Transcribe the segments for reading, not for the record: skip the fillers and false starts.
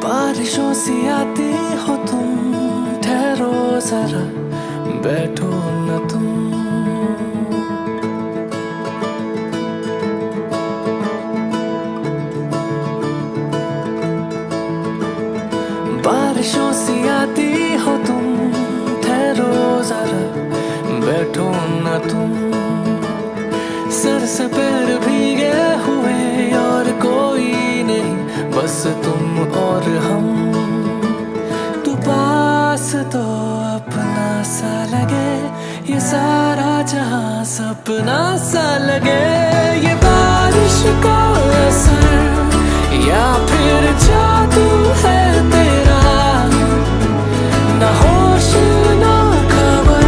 बारिशों सी आती हो तुम, ठहरो जरा बैठो न तुम। बारिशों सी आती हो तुम, ठहरो जरा बैठो न तुम। सर से पैर भीगे हुए और कोई नहीं, बस तुम और हम। तू पास तो अपना सा लगे, ये सारा जहां सपना सा लगे। ये बारिश का असर या फिर जादू है तेरा, ना होश ना खबर,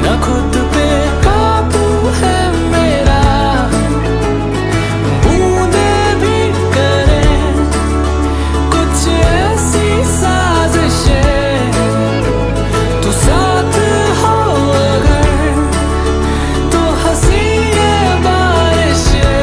ना खुद पे काबू है मेरा। बूंदे भी करें कुछ ऐसी साजिशें, तू साथ हो अगर तो हंसी ये बारिशें।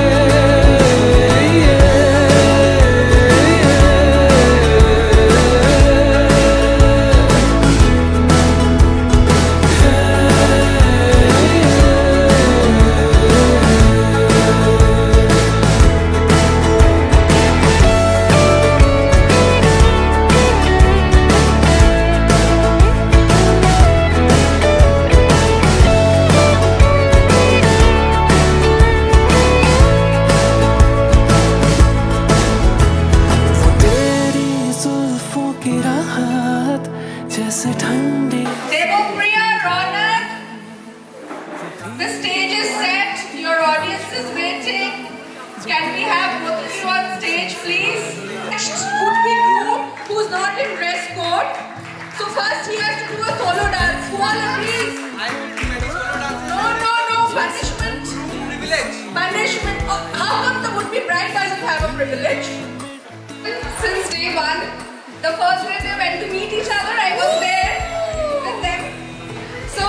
की राहत जैसे ठंडी। Devopriya, Ronak, the stage is set. Your audience is waiting. Can we have both of you on stage, please? Next would be groom who's not in dress code. So first he has to do a solo dance. Who all agrees? I will do any solo dance. No. Punishment. Privilege. Punishment. How come the would-be bride doesn't have a privilege? Since day one. The first day they went to meet each other, I was there with them. So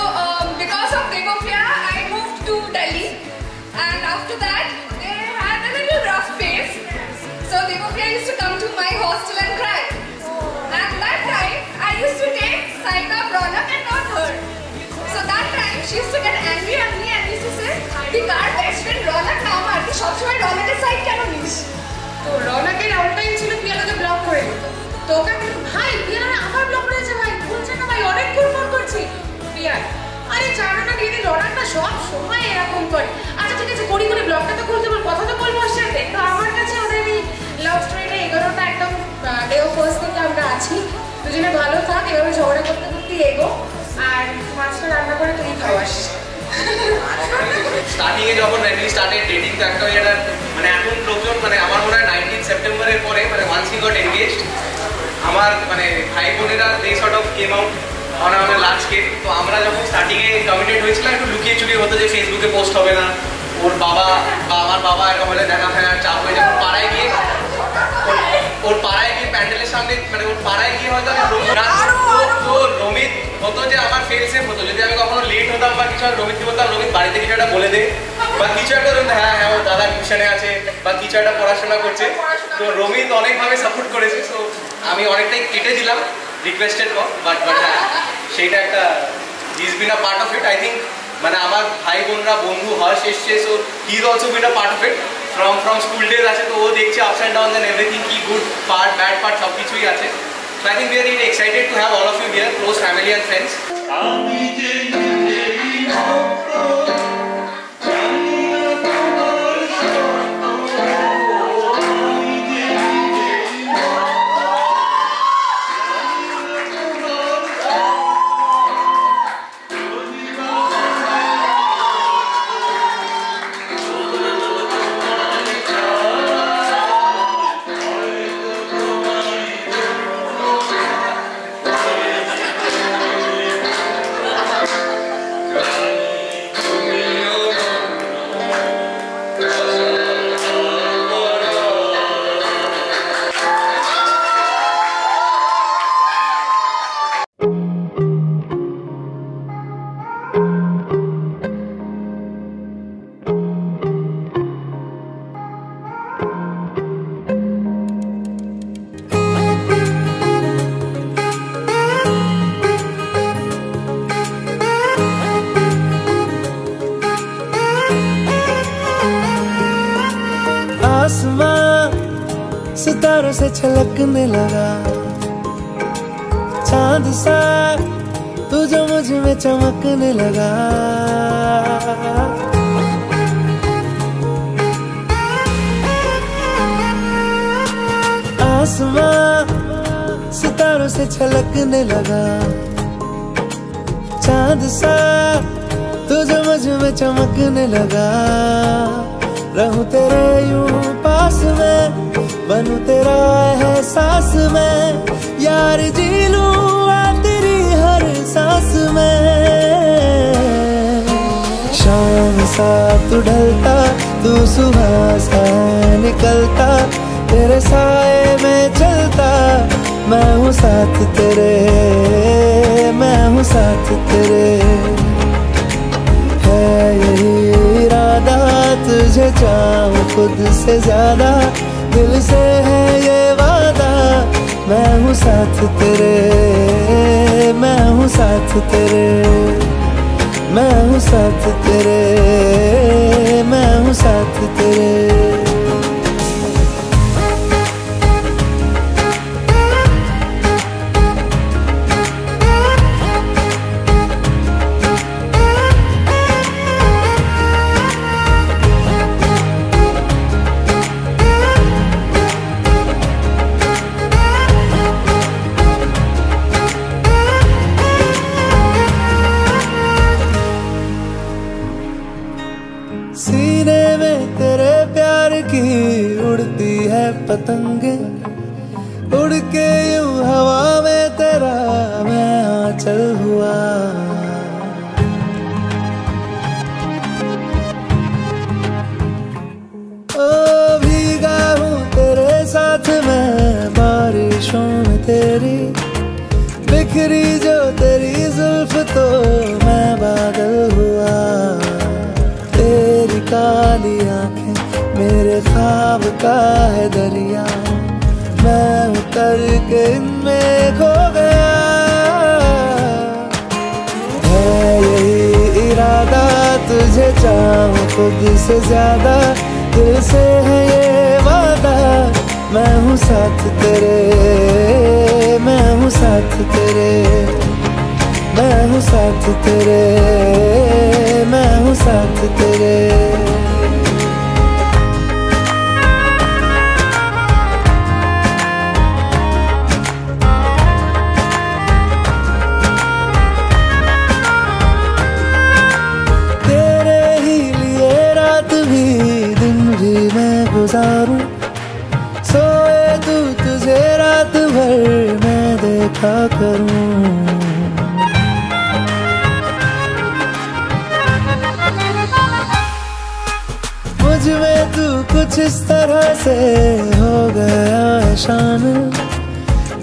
because of Devopriya, I moved to Delhi, and after that they had a little rough phase. So Devopriya used to come to my hostel and cry. And that time I used to take Saika, Ronak and not her. So that time she used to get angry at me and used to say, "The car best friend Ronak na amar, ki sob shomoy Ronak er side keno niস?" তো রৌনকের out time ছিল পিয়ানোকে block করে দিত। তো ওকে বলল, ভাই piano আমার block করেছে ভাই, বলছে না ভাই অনেকক্ষণ ফোন করছি। পিয়ান আরে জানো না দিদি রৌনকটা সব সময় এরকম করে। আচ্ছা ঠিক আছে করি করে ব্লকটা তো খুলতে বল, কথা তো বলবো ওর সাথে। তো আমার কাছে ওদের এই লাভ স্টোরিটা এগোনোটা একদম ডে অফ ফার্স্ট থেকে আমরা আছি। দুজনে ভালো থাক, এভাবে ঝগড়া করতে করতে এগো, আর মাছটা রান্না করে তুই খাওয়াস। স্টার্টিং এ যখন রেডি স্টার্টেড ডেটিং তো একটা এটা মানে এখন লোকজন মানে আমার মনে হয় 19 সেপ্টেম্বরের পরে মানে ওয়ান্স হি গট এনগেজড আমার মানে ভাই বোনেরা they sort of came out on our large scale. তো আমরা যখন স্টার্টিং এ কমিটেড হয়েছিলাম একটু লুকিয়ে চুরিয়ে হতো যে ফেসবুকে পোস্ট হবে না, ওর বাবা বা আমার বাবা এরকম হলে দেখা ফেরার চাপ হয়ে যখন পাড়ায় গিয়ে ওর পাড়ায় গিয়ে প্যান্ডেলের সামনে মানে ওর পাড়ায় গিয়ে হয়তো রমিত হতো যে আমার ফেল সেফ হতো যদি আমি কখনো লেট হতাম বা কিছু আর রমিতকে বলতাম রমিত বাড়িতে কিছু একটা বলে দে বা কিছু একটা হ্যাঁ ও দাদা টিউশনে আছে বা কিছু একটা পড়াশোনা করছে। তো রমিত অনেকভাবে সাপোর্ট করেছে। সো আমি অনেকটাই কেটে দিলাম রিকোয়েস্টেড পর বাট হ্যাঁ সেইটা একটা is been a part of it. I think মানে আমার ভাই বোনরা বন্ধু হর্ষ এসছে, so he is also been a part of it from school days আছে। তো ও দেখছে ups and down and everything, কি গুড পার্ট ব্যাড পার্ট সব কিছুই আছে। So I think we are really excited to have all of you here, close family and friends. सितारों से छलकने लगा चांद सा तू जो मुझ में चमकने लगा। आसमां सितारों से छलकने लगा चांद सा तू जो मुझ में चमकने लगा। रहूं तेरे यूं पास में बनूं तेरा एहसास में यार जी लूं तेरी हर सांस में। शाम सा तू ढलता तू सुबह सा निकलता तेरे साए में चलता मैं हूँ साथ तेरे मैं हूँ साथ तेरे। है यही इरादा तुझे चाहूं खुद से ज्यादा दिल से है ये वादा मैं हूँ साथ तेरे मैं हूँ साथ तेरे मैं हूँ साथ तेरे मैं हूँ साथ तेरे। सीने में तेरे प्यार की उड़ती है पतंगे उड़ के यूं हवा में तेरा मैं आंचल हुआ। ओ भीगा हूँ तेरे साथ मैं बारिशों में तेरी बिखरी जो तेरी जुल्फ तो मैं बादल हुआ। तेरी काली आंखें मेरे ख्वाब का है दरिया मैं उतर के इनमें खो गया। है यही इरादा तुझे चाहूं खुद से ज्यादा दिल से है ये वादा मैं हूँ साथ तेरे मैं हूँ साथ तेरे मैं हूँ साथ तेरे मैं हूँ साथ तेरे। तेरे ही लिए रात भी दिन भी मैं गुजारूं सोए तू तुझे रात भर मैं देखा करूं। मुझ में तू कुछ इस तरह से हो गया है शामिल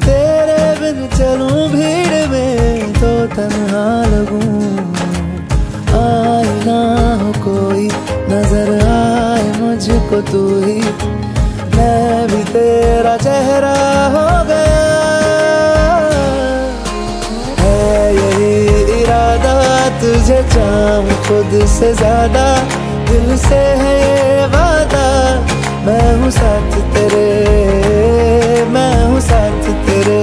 तेरे बिन चलूं भीड़ में तो तन्हा लगूं। आए ना हो कोई नजर आए मुझको तू ही मैं भी तेरा चेहरा हो गया। है यही इरादा तुझे चाहूं खुद से ज्यादा दिल से है ये वादा मैं हूँ साथ तेरे मैं हूँ साथ तेरे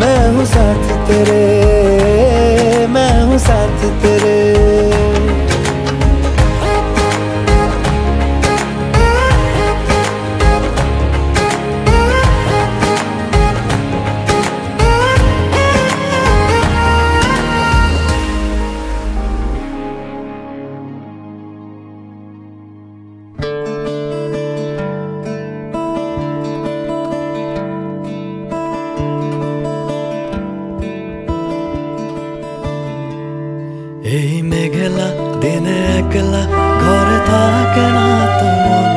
मैं हूँ साथ तेरे मैं हूँ साथ तेरे। এই মেঘলা দিনে একলা ঘরে থাকে না তো মন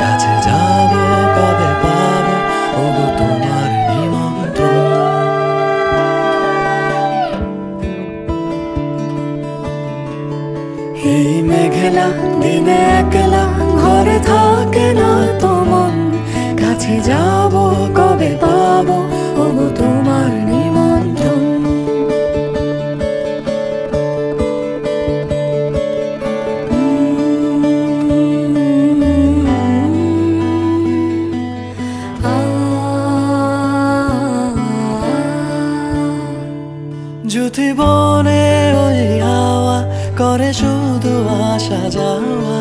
কাছে যাব কবে পাবো ওগো তোমার নিমন্ত্রণ। এই মেঘলা দিনে একলা ঘরে থাকে না তো মন কাছে যাব কবে পাবো ওগো তোমার নিমন্ত্রণ। জুথি বনে ওই হাওয়া করে শুধু আসা যাওয়া,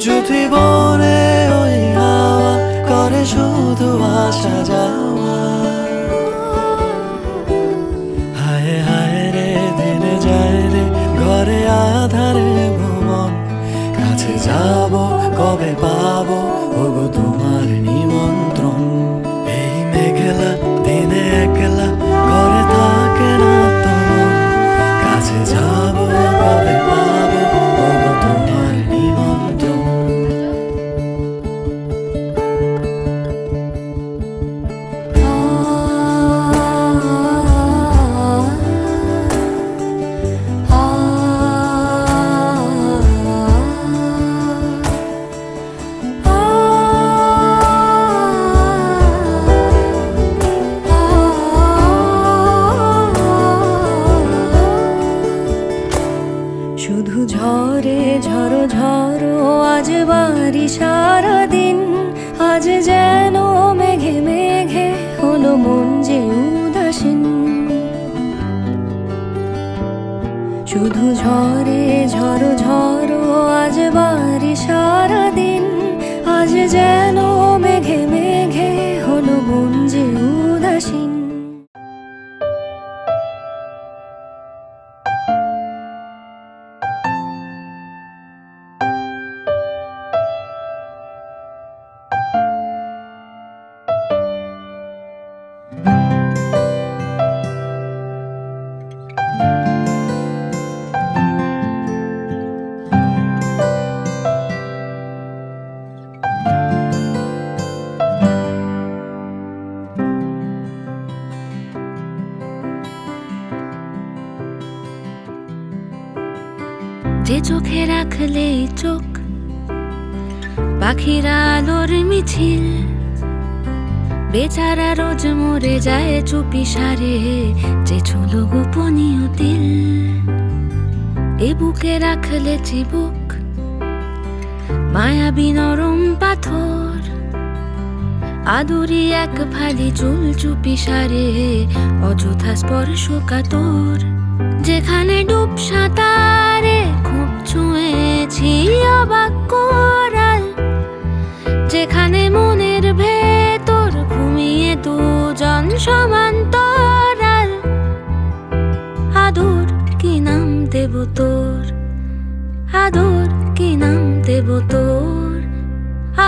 জুথি বনে ওই হাওয়া করে শুধু আসা যাওয়া। হায় হায় রে দিনে যায় রে ঘরে আধারে ভুবন, কাছে যাব কবে পাবো ওগো তোমার নিমন্ত্রণ। এই মেঘলা দিনে একলা ঘরে থাকে না তোমার, কাছে যাব কবে পাবো ওগো তোমার নিমন্ত্রণ। শুধু ঝরে ঝড়ো ঝড়ো আজ বাড়ি সারাদিন, আজ যেন মেঘে মেঘে হলো মন যে উদাসীন। শুধু ঝরে ঝড়ো ঝড়ো আজ বাড়ি সারাদিন, আজ যেন মেঘে মেঘে হলো মন যে উদাসীন। যে চোখে রাখলে চোখ পাখিরা আলোর মিছিল, বেচারা রোজ মরে যায় চুপি সারে যে ছুলো গোপনীয় তিল। এ বুকে রাখলে চিবুক মায়াবী নরম পাথর, আদুরি এক ফালি চুল চুপি সারে অযথা স্পর্শ কাতর। যেখানে ডুব সাঁতারে খুব ছুঁয়েছি অবাক কোরাল, যেখানে মনের ভেতর ঘুমিয়ে দুজন সমান্তরাল। আদর কি নাম দেব তোর, আদর কি নাম দেব তোর,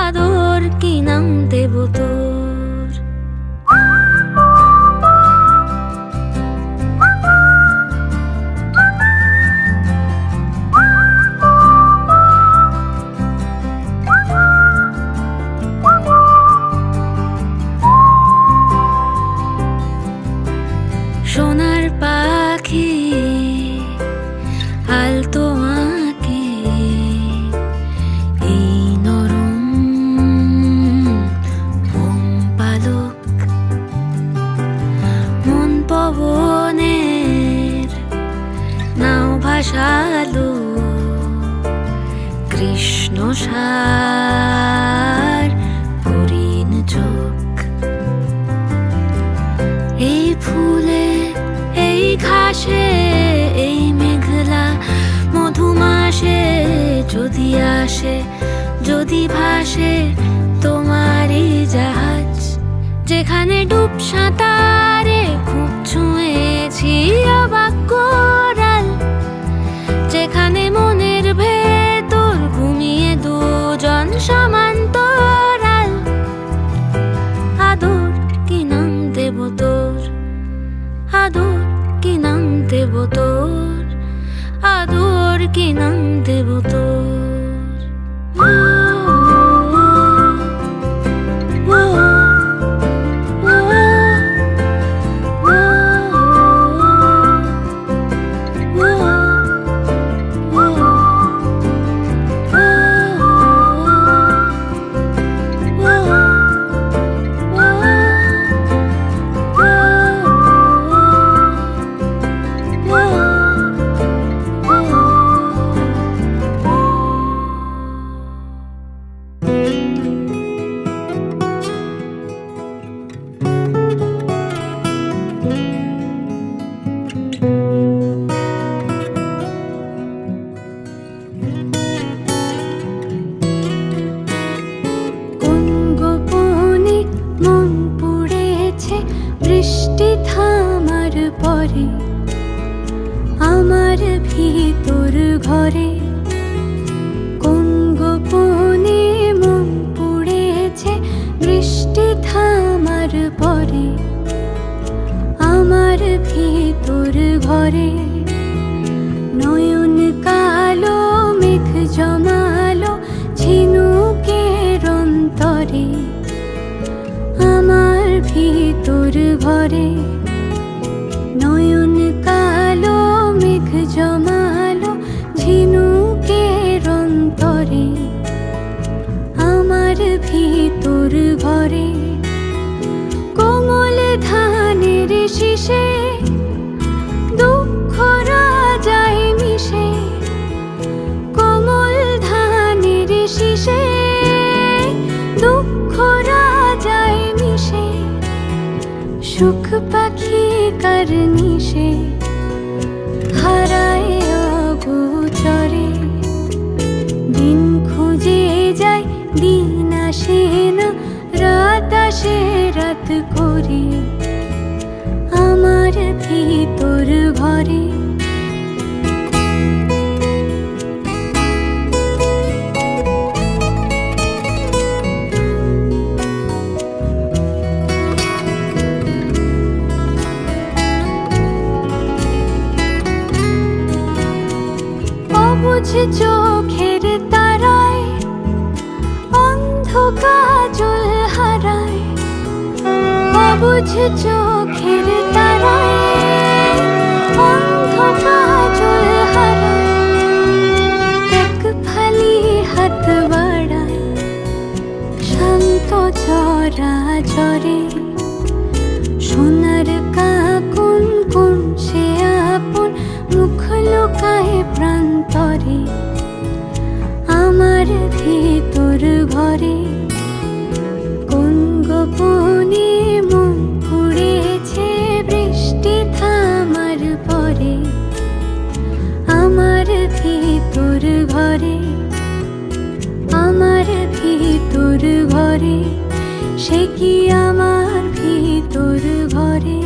আদর কি নাম দেব তোর। সোনার পাখি আলতো আঁকে এই নরম মোম পালক, মন পবনের নাও ভাসালো কৃষ্ণ সার হরিণ চোখ। এই ফুলে এই ঘাসে এই মেঘলা মধুমাসে যদি আসে যদি ভাসে তোমারই জাহাজ, যেখানে ডুব সাঁতারে খুব ছুঁয়েছি অবাক কোরাল, যেখানে মনের ভেতর ঘুমিয়ে দুজন সমান্তরাল। আদর কি নাম দেব তোর, আদর কি নাম দেব তোর, আদর কি নাম দেব তোর। ঘরে কোন গোপনে মন পুড়েছে বৃষ্টি থামার পরে আমার ভিতর ঘরে নয়ন কালো মেঘ জমালো ঝিনুকের অন্তরে আমার ভিতর ঘরে নয়ন কালো মেঘ জমালো ঝিনুকের অন্তরে আমার ভিতর ঘরে কোমল ধানের শীষে দুঃখ রাজায় মিশে কোমল ধানের শীষে দুঃখ রাজায় মিশে সুখ পাখি কারনিশে হারায় অগোচরে দিন খুঁজে যায় দিন আসে না রাত আসে রাত করে আমার ভিতর ঘরে অবুঝ চোখের তারায় অন্ধ কাজল হারায় অবুঝ চোখের তারায় অন্ধ কাজল হারায় এক ফালি হাত বাড়ায় শান্ত চরা চরে সোনার কাকুন কোন সে আপন মুখ লোকায় প্রান্তরে আমার ভিতর ঘরে কোন গোপনে মন পুড়েছে বৃষ্টি থামার পরে আমার ভিতর ঘরে আমার ভিতর ঘরে সে কি আমার ভিতর ঘরে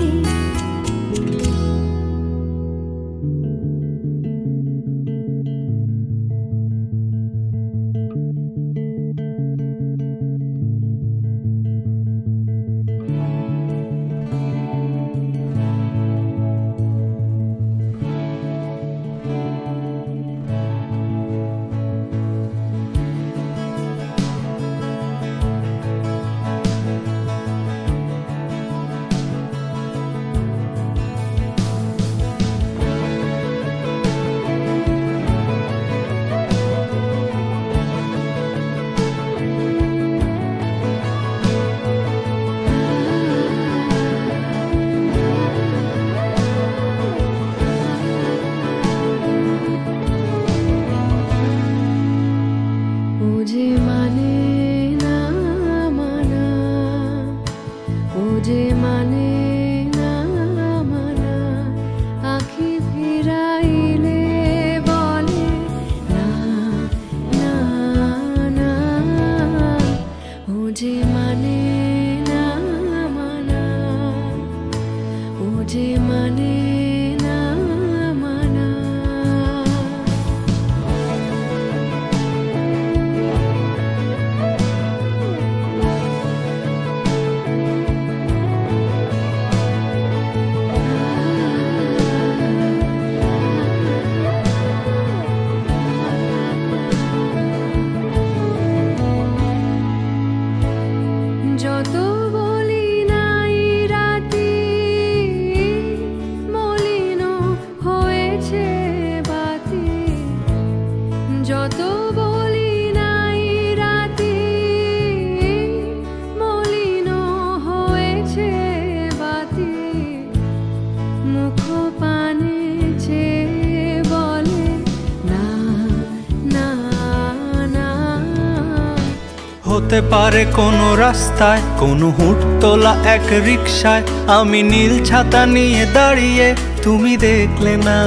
হতে পারে কোনো রাস্তায় কোনো হুট তোলা এক রিকশায় আমি নীল ছাতা নিয়ে দাঁড়িয়ে তুমি দেখলে না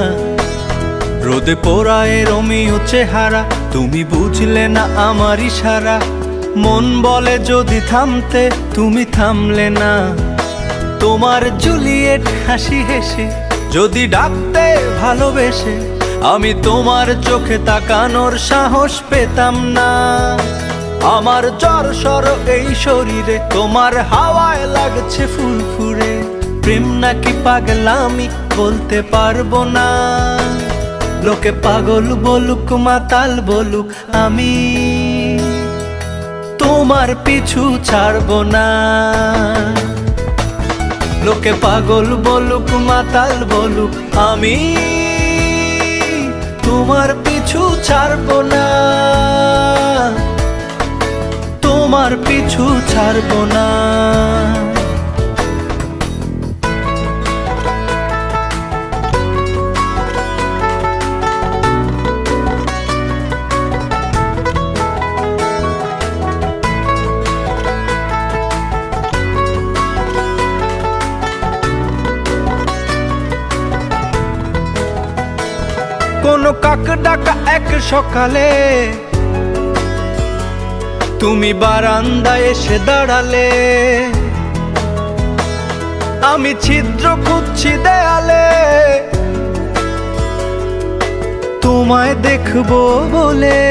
রোদে পোড়ায় রোমিও চেহারা তুমি বুঝলে না আমার ইশারা মন বলে যদি থামতে তুমি থামলে না তোমার জুলিয়েট হাসি হেসে যদি ডাকতে ভালোবেসে আমি তোমার চোখে তাকানোর সাহস পেতাম না। আমার জ্বর সর এই শরীরে, তোমার হাওয়ায় লাগছে ফুরফুরে। প্রেম নাকি পাগলামি বলতে পারবো না। লোকে পাগল বলুক মাতাল বলুক, আমি তোমার পিছু ছাড়বো না। লোকে পাগল বলুক মাতাল বলুক, আমি তোমার পিছু ছাড়বো না। তোমার পিছু ছাড়বো না। কোন কাক ডাকা এক সকালে তুমি বারান্দায় এসে দাঁড়ালে। আমি ছিদ্র খুঁজছি দেয়ালে তোমায় দেখবো বলে।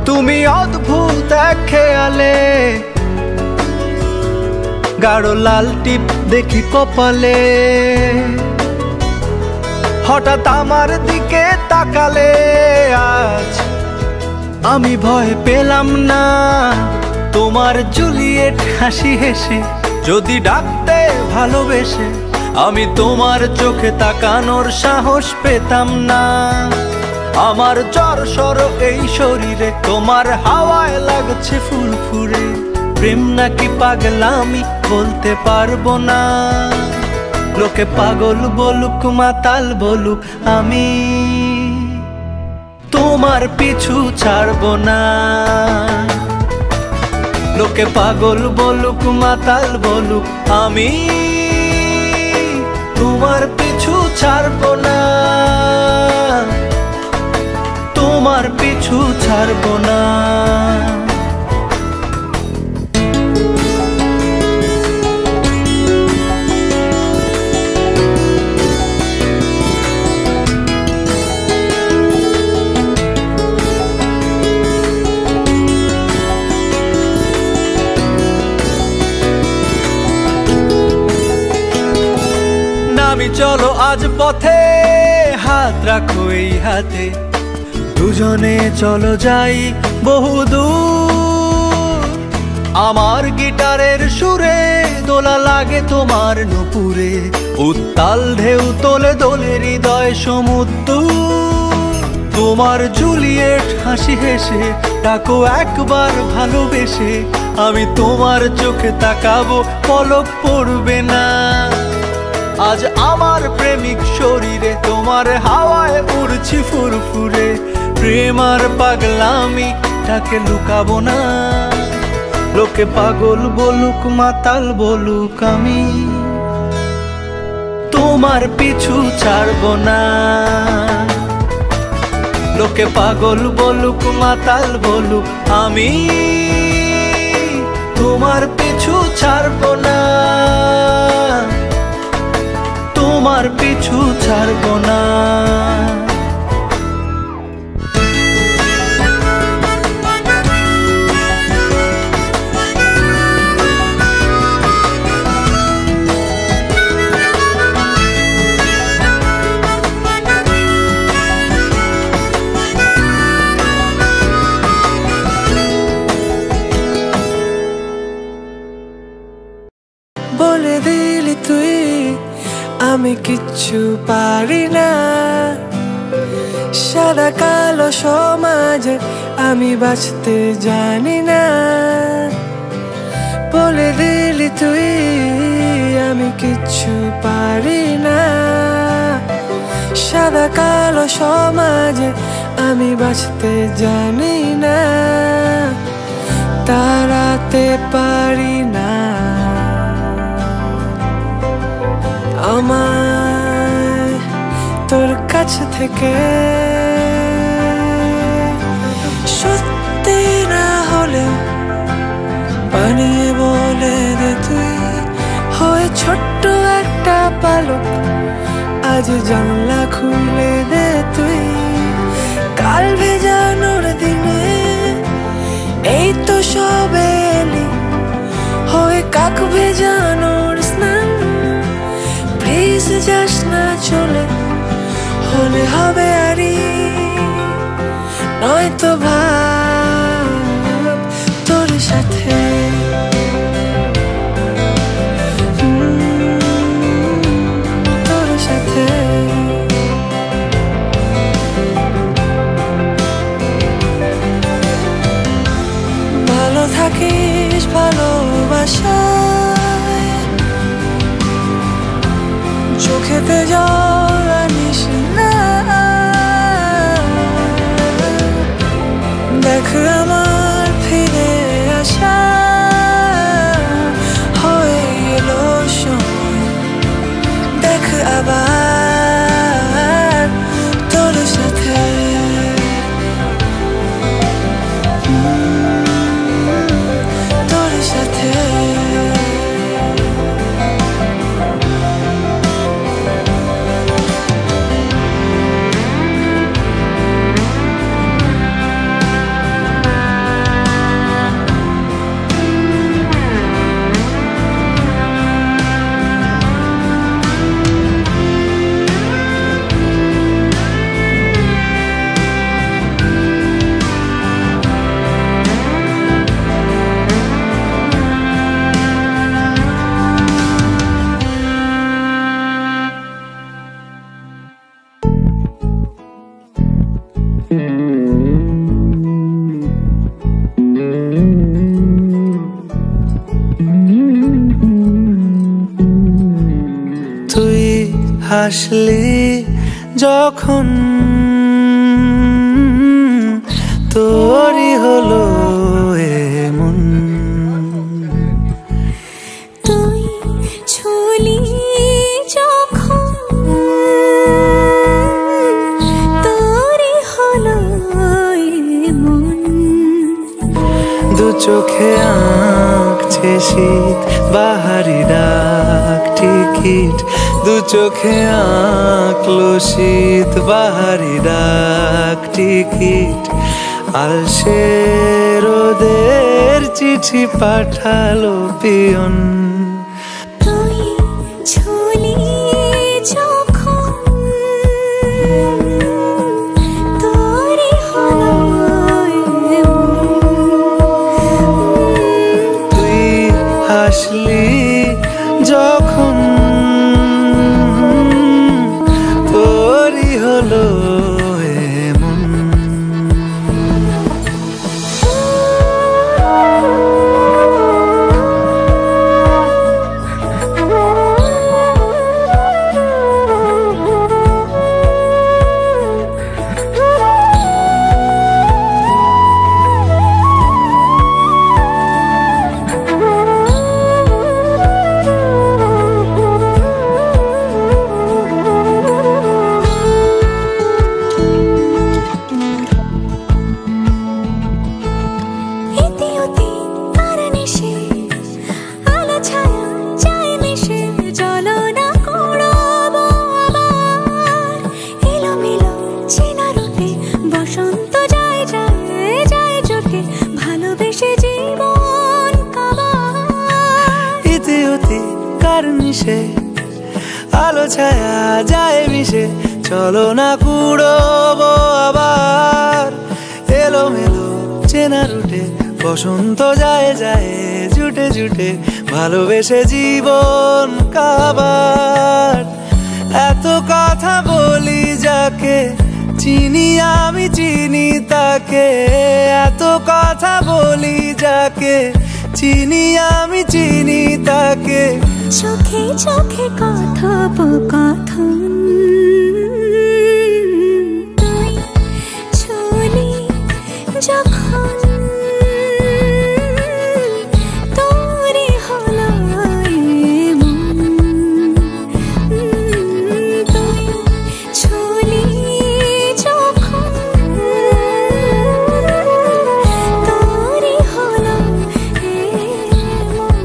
তুমি অদ্ভুত এক খেয়ালে, গাঢ় লাল টিপ দেখি কপালে। হঠাৎ আমার দিকে তাকালে, আজ আমি ভয় পেলাম না। তোমার জুলিয়েট হাসি হেসে যদি ডাকতে ভালোবেসে, আমি তোমার চোখে তাকানোর সাহস পেতাম না। আমার জ্বর সর এই শরীরে, তোমার হাওয়ায় লাগছে ফুরফুরে। প্রেম নাকি পাগলামি বলতে পারবো না। লোকে পাগল বলুক মাতাল বলুক, আমি তোমার পিছু ছাড়বো না। লোকে পাগল বলুক মাতাল বলুক, আমি তোমার পিছু ছাড়বো না। তোমার পিছু ছাড়বো না। নামি চলো আজ পথে, হাত রাখো এই হাতে। দুজনে চলো যাই বহুদূর। আমার গিটারের সুরে দোলা লাগে তোমার নুপুরে। উত্তাল ঢেউ তোলে দোলে হৃদয় সমুদ্র। তোমার জুলিয়েট হাসি হেসে ডাকো একবার ভালোবেসে। আমি তোমার চোখে তাকাবো, পলক পড়বে না। আজ আমার প্রেমিক শরীরে, তোমার হাওয়ায় উড়ছি ফুরফুরে। প্রেম আর পাগলামি তাকে লুকাবো না। লোকে পাগল বলুক মাতাল বলুক, আমি তোমার পিছু ছাড়বো না। লোকে পাগল বলুক মাতাল বলুক, আমি তোমার পিছু ছাড়বো না। তোমার পিছু ছাড়বো না। বলে দিলি তুই আমি কিচ্ছু পারি না। সাদা কালো সমাজে আমি বাঁচতে জানি না। বলে দিলি তুই আমি কিচ্ছু পারি না। সাদা কালো সমাজে আমি বাঁচতে জানি না। তাড়াতে পারি না আমায় তোর কাছ থেকে। সত্যি না হলেও বানিয়ে বলে দে তুই, হয়ে ছোট্ট একটা পালক আজ জানলা খুলে দে তুই, কাল ভেজানোর দিনে এই তো সবে এলি, হয়ে কাক ভেজানোর স্নান। প্লিজ যাস না চলে, হলে হবে আরি, নয়তো ভাব তোর সাথে তোর সাথে ভালো থাকিস ভালোবাসায়, চোখেতে জল আনিস না। দেখ আমার ফিরে আসা হয়ে এলো সময়, দেখ আবার তোর সাথে তোর সাথে। তুই হাসলি যখন তোরই হলো এমন, তুই ছুলি যখন তোরই হলো এমন। দু চোখে আঁকছে শীত বাহারি ডাক টিকিট, দু চোখে আঁকলো শীত বাহারি ডাক টিকিট। আলসে রোদের চিঠি পাঠালো পিয়ন, তুই ছুলি যখন তোরই হলো তুই হাসলি যখন তোরই হলো এমন। আলো ছায়া যায় মিশে, চলো না কুড়োবো আবার। এলোমেলো চেনা রুটে বসন্ত যায় যায় জুটে জুটে, ভালোবেসে জীবন কাবার। এত কথা বলি যাকে চিনি আমি চিনি তাকে, এত কথা বলি যাকে চিনি আমি চিনি তাকে। চোখে চোখে কথোপকথন, তুই ছুলি যখন তোরই হলো এমন। তুই ছুলি যখন তোরই হলো এমন।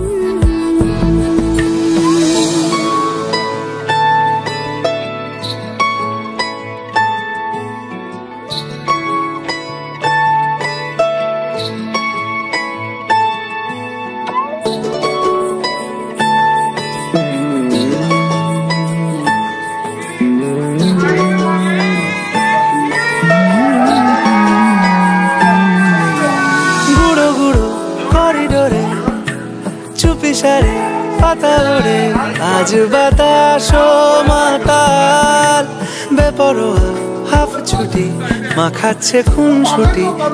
চুপি সারে পাতা ওড়ে আজ বাতাস মাতাল বেপরোয়া হাফ ছুটি মাখাচ্ছে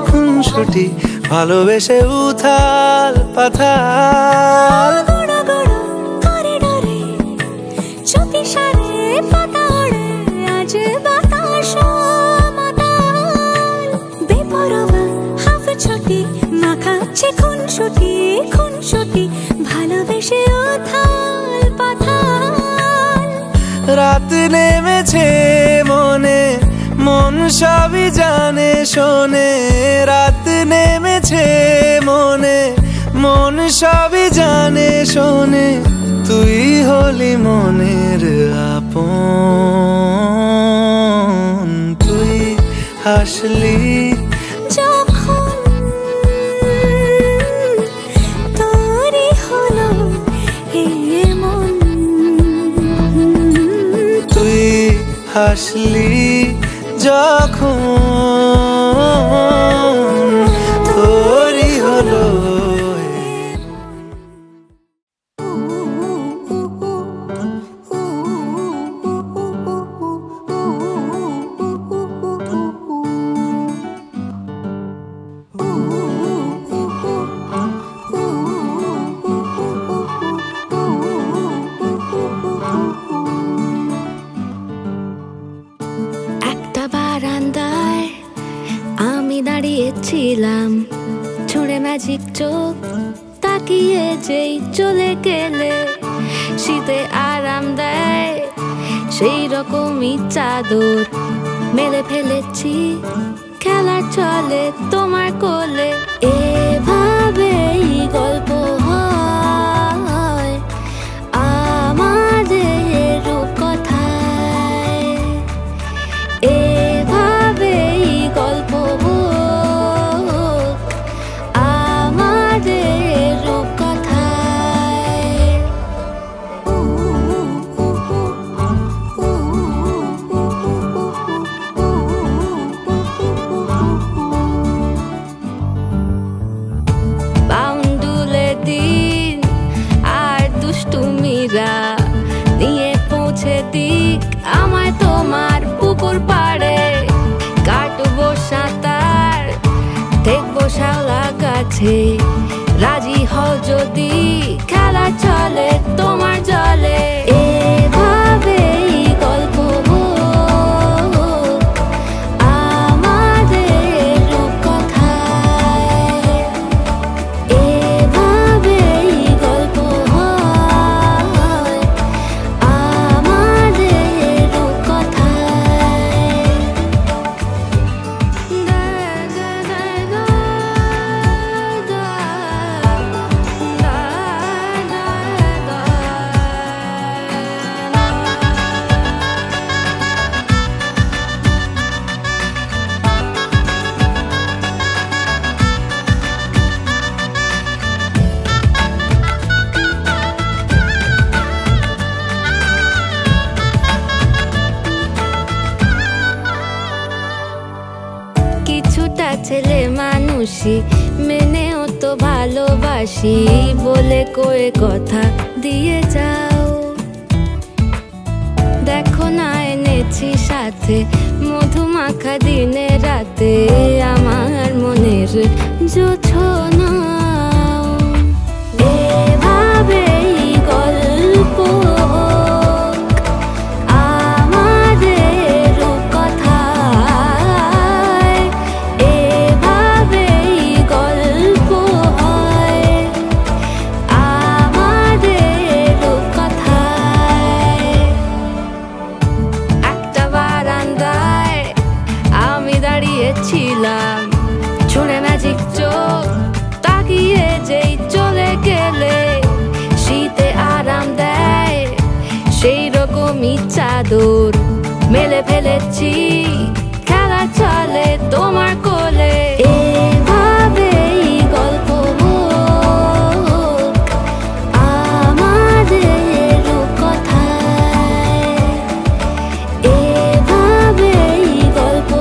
খুনসুটি ভালোবেসে উথাল পাথাল চুপি সারে পাতা ওড়ে আজ বাতাস মাতাল বেপরোয়া হাফ ছুটি মাখাচ্ছে খুনসুটি ভালোবেসে উথাল পাথাল রাত নেমেছে মনে মন সবই জানে শোনে রাত নেমেছে মনে মন সবই জানে শোনে তুই হলি মনের আপন তুই হাসলি যখন তোরই হলো মন তুই হাসলি যখন তোরই হলো ছিলাম ছুঁড়ে ম্যাজিক চোখ তাকিয়ে যেই চলে গেলে শীতে আরাম দেয় সেই রকমই চাদর মেলে ফেলেছি খেলা চলে তোমার কোলে এভাবেই গল্প হয় আমাদের রূপকথায় এভাবেই গল্প নিয়ে পৌঁছে দিক আমায় তোমার পুকুর পাড়ে কাটবো সাঁতার দেখবো শাওলা গাছে রাজি হও যদি খেলা চলে তোমার জলে এভাবেই গল্প আমাদের রূপকথায় এভাবেই গল্প ছেলে মানুষই মেনেও তো ভালোবাসি বলে কয়ে কথা দিয়ে যাও দেখো না এনেছি সাথে মধুমাখা দিনে রাতে আমার মনের জোছনা এভাবেই গল্প ছিলাম ছুঁড়ে ম্যাজিক চোখ তাকিয়ে যেই চলে গেলে শীতে আরাম দেয় সেই রকমই চাদর মেলে ফেলেছি খেলা চলে তোমার কোলে এভাবেই গল্প আমাদের রূপকথায় এভাবেই গল্প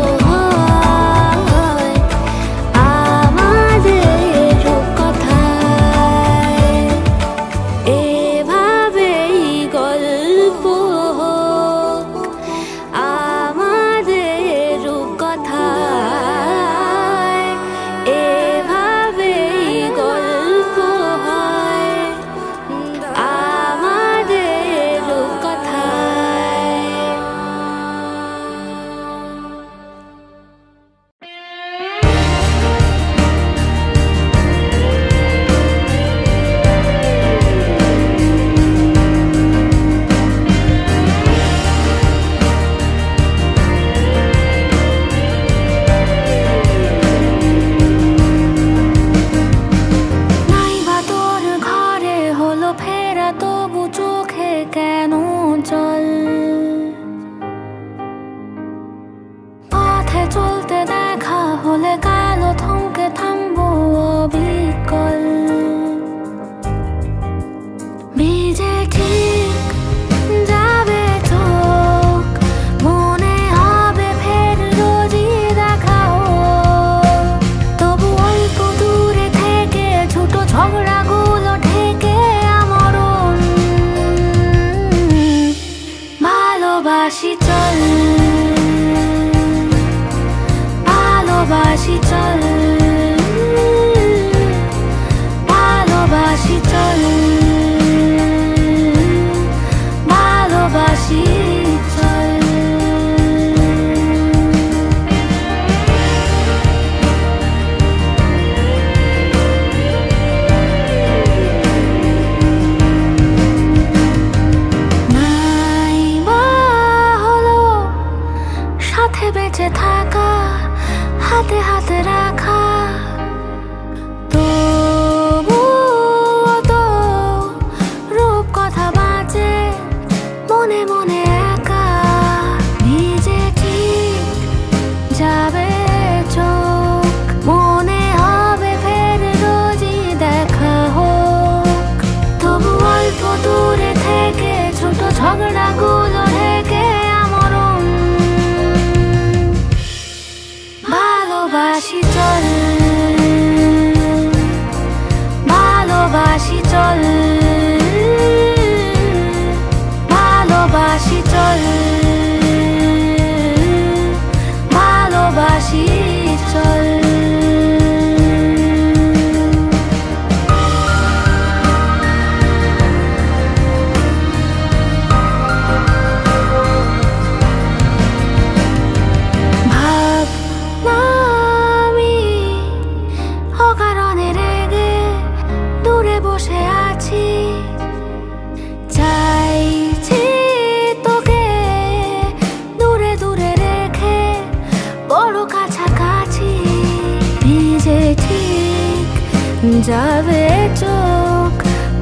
যাবে চোখ,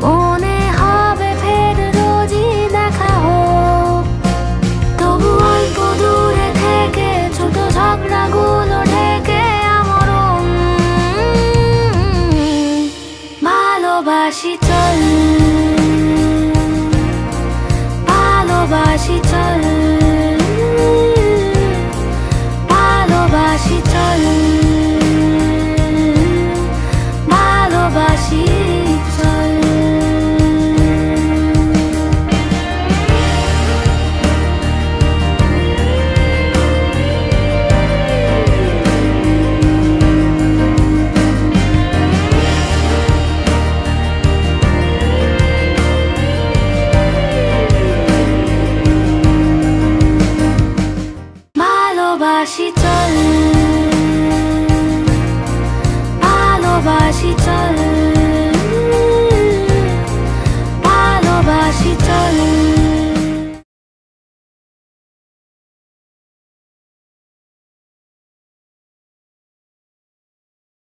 মনে হবে ফের রোজই দেখা হোক। তবু অল্প দূরে থেকে ছোট ঝগড়াগুলো ঢেকে আমরণ ভালোবাসি চল, ভালোবাসি চল, ভালোবাসি চল, ভালোবাসি চল। ভালোবাসি